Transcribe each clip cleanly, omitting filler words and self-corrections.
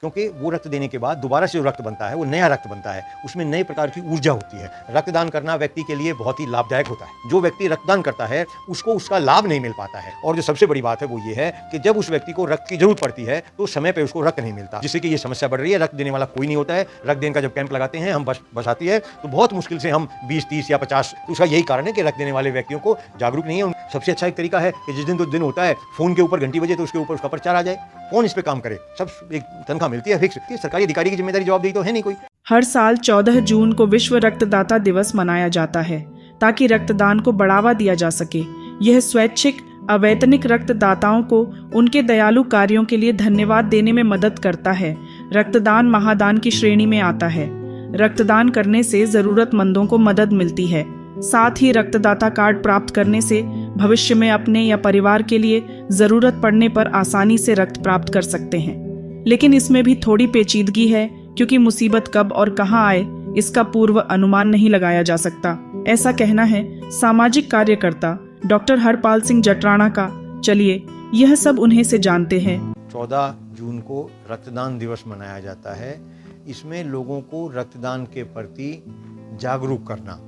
क्योंकि वो रक्त देने के बाद दोबारा से जो रक्त बनता है वो नया रक्त बनता है, उसमें नए प्रकार की ऊर्जा होती है। रक्तदान करना व्यक्ति के लिए बहुत ही लाभदायक होता है। जो व्यक्ति रक्तदान करता है उसको उसका लाभ नहीं मिल पाता है, और जो सबसे बड़ी बात है वो ये है कि जब उस व्यक्ति को रक्त की जरूरत पड़ती है तो समय पे उसको रक्त नहीं मिलता, जिससे कि ये समस्या बढ़ रही है। रक्त देने वाला कोई नहीं होता है। रक्त देने का जब कैंप लगाते हैं, हम बस आती है तो बहुत मुश्किल से हम 20, 30 या 50, तो उसका यही कारण है कि रक्त देने वाले व्यक्तियों को जागरूक नहीं है। सबसे अच्छा एक तरीका है कि जिस दिन तो दिन होता है फोन के ऊपर घंटी बजे तो उसके ऊपर उसका प्रचार आ जाए। कौन इस पे काम करे? सब एक तनख्वाह मिलती है फिक्स, सरकारी अधिकारी की जिम्मेदारी जवाबदेही तो है नहीं कोई। हर साल 14 जून को विश्व रक्तदाता दिवस मनाया जाता है ताकि रक्तदान को बढ़ावा दिया जा सके। यह स्वैच्छिक अवैतनिक रक्तदाताओं को उनके दयालु कार्यों के लिए धन्यवाद देने में मदद करता है। रक्तदान महादान की श्रेणी में आता है। रक्तदान करने से जरूरतमंदों को मदद मिलती है। साथ ही रक्तदाता कार्ड प्राप्त करने से भविष्य में अपने या परिवार के लिए जरूरत पड़ने पर आसानी से रक्त प्राप्त कर सकते हैं। लेकिन इसमें भी थोड़ी पेचीदगी है, क्योंकि मुसीबत कब और कहां आए इसका पूर्व अनुमान नहीं लगाया जा सकता। ऐसा कहना है सामाजिक कार्यकर्ता डॉक्टर हरपाल सिंह जटराणा का। चलिए यह सब उन्हें से जानते हैं। 14 जून को रक्तदान दिवस मनाया जाता है। इसमें लोगों को रक्तदान के प्रति जागरूक करना,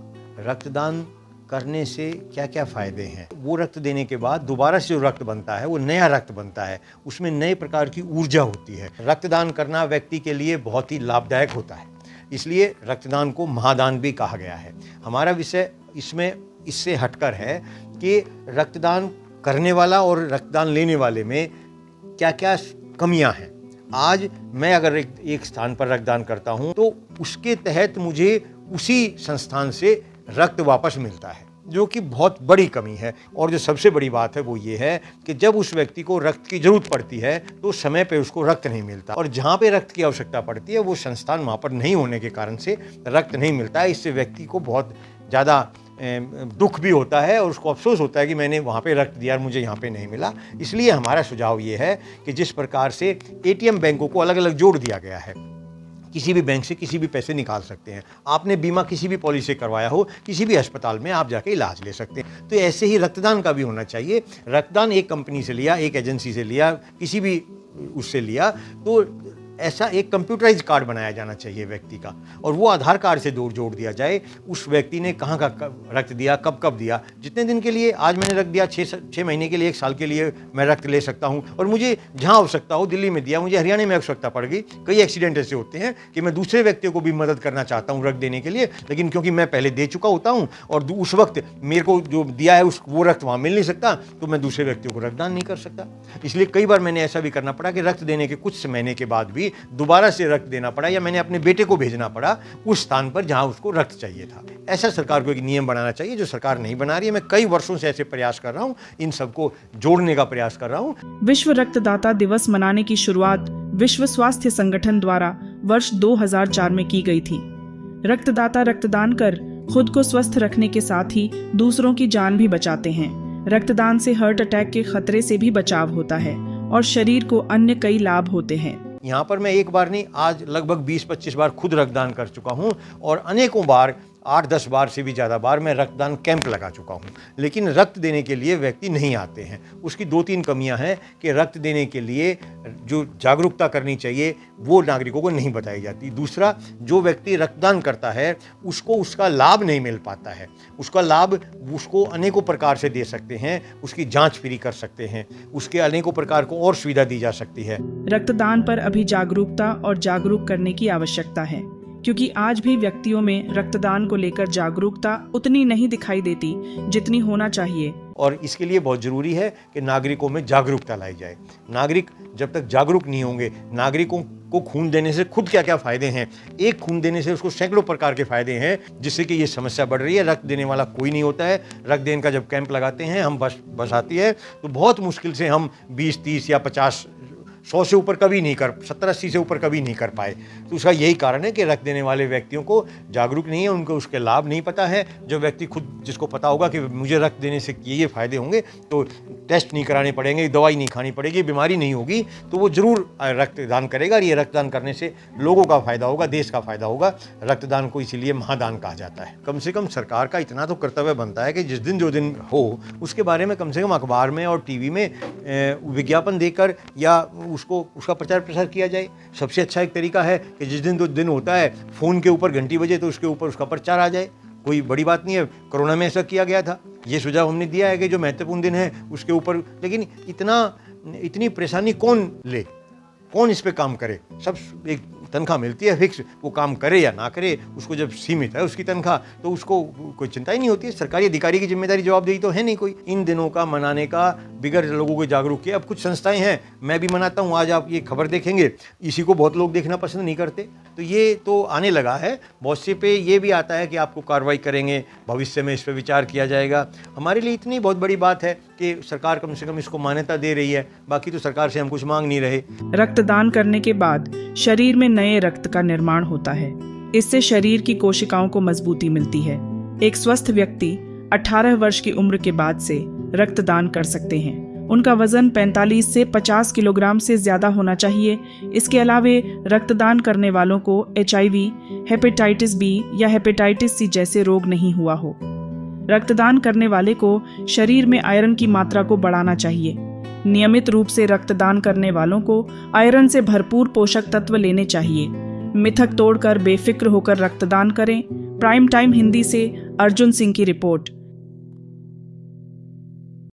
रक्तदान करने से क्या क्या फायदे हैं, वो रक्त देने के बाद दोबारा से जो रक्त बनता है वो नया रक्त बनता है, उसमें नए प्रकार की ऊर्जा होती है। रक्तदान करना व्यक्ति के लिए बहुत ही लाभदायक होता है, इसलिए रक्तदान को महादान भी कहा गया है। हमारा विषय इसमें इससे हटकर है कि रक्तदान करने वाला और रक्तदान लेने वाले में क्या क्या कमियां हैं। आज मैं अगर एक स्थान पर रक्तदान करता हूं तो उसके तहत मुझे उसी संस्थान से रक्त वापस मिलता है, जो कि बहुत बड़ी कमी है। और जो सबसे बड़ी बात है वो ये है कि जब उस व्यक्ति को रक्त की जरूरत पड़ती है तो समय पे उसको रक्त नहीं मिलता, और जहाँ पे रक्त की आवश्यकता पड़ती है वो संस्थान वहाँ पर नहीं होने के कारण से रक्त नहीं मिलता है। इससे व्यक्ति को बहुत ज़्यादा दुख भी होता है और उसको अफसोस होता है कि मैंने वहाँ पे रक्त दिया और मुझे यहाँ पे नहीं मिला। इसलिए हमारा सुझाव ये है कि जिस प्रकार से एटीएम बैंकों को अलग अलग जोड़ दिया गया है, किसी भी बैंक से किसी भी पैसे निकाल सकते हैं। आपने बीमा किसी भी पॉलिसी से करवाया हो, किसी भी अस्पताल में आप जाके इलाज ले सकते हैं। तो ऐसे ही रक्तदान का भी होना चाहिए। रक्तदान एक कंपनी से लिया, एक एजेंसी से लिया, किसी भी उससे लिया, तो ऐसा एक कंप्यूटराइज कार्ड बनाया जाना चाहिए व्यक्ति का, और वो आधार कार्ड से जोड़ दिया जाए उस व्यक्ति ने कहाँ का रक्त दिया, कब कब दिया, जितने दिन के लिए। आज मैंने रक्त दिया, 6 महीने के लिए, 1 साल के लिए मैं रक्त ले सकता हूँ, और मुझे जहाँ आवश्यकता हो, दिल्ली में दिया, मुझे हरियाणा में आवश्यकता पड़ गई। कई एक्सीडेंट ऐसे होते हैं कि मैं दूसरे व्यक्तियों को भी मदद करना चाहता हूँ रक्त देने के लिए, लेकिन क्योंकि मैं पहले दे चुका होता हूँ और उस वक्त मेरे को जो दिया है वो रक्त वहाँ मिल नहीं सकता, तो मैं दूसरे व्यक्तियों को रक्तदान नहीं कर सकता। इसलिए कई बार मैंने ऐसा भी करना पड़ा कि रक्त देने के कुछ महीने के बाद भी दोबारा से रक्त देना पड़ा, या मैंने अपने बेटे को भेजना पड़ा उस स्थान पर जहां उसको रक्त चाहिए था। ऐसा सरकार को एक नियम बनाना चाहिए, जो सरकार नहीं बना रही है। मैं कई वर्षों से ऐसे प्रयास कर रहा हूं, इन सबको जोड़ने का प्रयास कर रहा हूं। विश्व रक्तदाता दिवस मनाने की शुरुआत विश्व स्वास्थ्य संगठन द्वारा वर्ष 2004 में की गई थी। रक्तदाता रक्तदान कर खुद को स्वस्थ रखने के साथ ही दूसरों की जान भी बचाते हैं। रक्तदान से हार्ट अटैक के खतरे से भी बचाव होता है और शरीर को अन्य कई लाभ होते हैं। यहाँ पर मैं एक बार नहीं, आज लगभग 20-25 बार खुद रक्तदान कर चुका हूँ, और अनेकों बार 8-10 बार से भी ज़्यादा बार मैं रक्तदान कैंप लगा चुका हूँ। लेकिन रक्त देने के लिए व्यक्ति नहीं आते हैं। उसकी 2-3 कमियां हैं कि रक्त देने के लिए जो जागरूकता करनी चाहिए वो नागरिकों को नहीं बताई जाती। दूसरा, जो व्यक्ति रक्तदान करता है उसको उसका लाभ नहीं मिल पाता है। उसका लाभ उसको अनेकों प्रकार से दे सकते हैं, उसकी जाँच फ्री कर सकते हैं, उसके अनेकों प्रकार को और सुविधा दी जा सकती है। रक्तदान पर अभी जागरूकता और जागरूक करने की आवश्यकता है, क्योंकि आज भी व्यक्तियों में रक्तदान को लेकर जागरूकता उतनी नहीं दिखाई देती जितनी होना चाहिए। और इसके लिए बहुत ज़रूरी है कि नागरिकों में जागरूकता लाई जाए। नागरिक जब तक जागरूक नहीं होंगे, नागरिकों को खून देने से खुद क्या क्या फ़ायदे हैं, एक खून देने से उसको सैकड़ों प्रकार के फ़ायदे हैं, जिससे कि ये समस्या बढ़ रही है। रक्त देने वाला कोई नहीं होता है। रक्त देने का जब कैंप लगाते हैं, हम बस आती है तो बहुत मुश्किल से हम 20, 30 या 50, 100 से ऊपर कभी नहीं कर, 70-80 से ऊपर कभी नहीं कर पाए। तो उसका यही कारण है कि रक्त देने वाले व्यक्तियों को जागरूक नहीं है, उनको उसके लाभ नहीं पता है। जो व्यक्ति खुद, जिसको पता होगा कि मुझे रक्त देने से ये फ़ायदे होंगे, तो टेस्ट नहीं कराने पड़ेंगे, दवाई नहीं खानी पड़ेगी, बीमारी नहीं होगी, तो वो ज़रूर रक्तदान करेगा। और ये रक्तदान करने से लोगों का फ़ायदा होगा, देश का फ़ायदा होगा। रक्तदान को इसीलिए महादान कहा जाता है। कम से कम सरकार का इतना तो कर्तव्य बनता है कि जिस दिन जो दिन हो उसके बारे में कम से कम अखबार में और टीवी में विज्ञापन देकर या उसको उसका प्रचार प्रसार किया जाए। सबसे अच्छा एक तरीका है कि जिस दिन तो दिन होता है फ़ोन के ऊपर घंटी बजे तो उसके ऊपर उसका प्रचार आ जाए। कोई बड़ी बात नहीं है, कोरोना में ऐसा किया गया था। ये सुझाव हमने दिया है कि जो महत्वपूर्ण दिन है उसके ऊपर, लेकिन इतनी परेशानी कौन ले, कौन इस पे काम करे। सब एक तनख्वाह मिलती है फिक्स, वो काम करे या ना करे, उसको जब सीमित है उसकी तनख्वाह तो उसको कोई चिंता ही नहीं होती है। सरकारी अधिकारी की जिम्मेदारी जवाबदेही तो है नहीं कोई। इन दिनों का मनाने का बिगड़ लोगों को जागरूक किया। अब कुछ संस्थाएं हैं, मैं भी मनाता हूँ, आज आप ये खबर देखेंगे, इसी को बहुत लोग देखना पसंद नहीं करते, तो ये तो आने लगा है। बहुत से पे ये भी आता है कि आपको कार्रवाई करेंगे, भविष्य में इस पर विचार किया जाएगा। हमारे लिए इतनी बहुत बड़ी बात है कि सरकार कम से कम इसको मान्यता दे रही है, बाकी तो सरकार से हम कुछ मांग नहीं रहे। रक्तदान करने के बाद शरीर में नए रक्त का निर्माण होता है। इससे शरीर की कोशिकाओं को मजबूती मिलती है। एक स्वस्थ व्यक्ति 18 वर्ष की उम्र के बाद से रक्तदान कर सकते हैं। उनका वजन 45 से 50 किलोग्राम से ज्यादा होना चाहिए। इसके अलावे रक्तदान करने वालों को HIV, हेपेटाइटिस बी या हेपेटाइटिस सी जैसे रोग नहीं हुआ हो। रक्तदान करने वाले को शरीर में आयरन की मात्रा को बढ़ाना चाहिए। नियमित रूप से रक्तदान करने वालों को आयरन से भरपूर पोषक तत्व लेने चाहिए। मिथक तोड़कर बेफिक्र होकर रक्तदान करें। प्राइम टाइम हिंदी से अर्जुन सिंह की रिपोर्ट।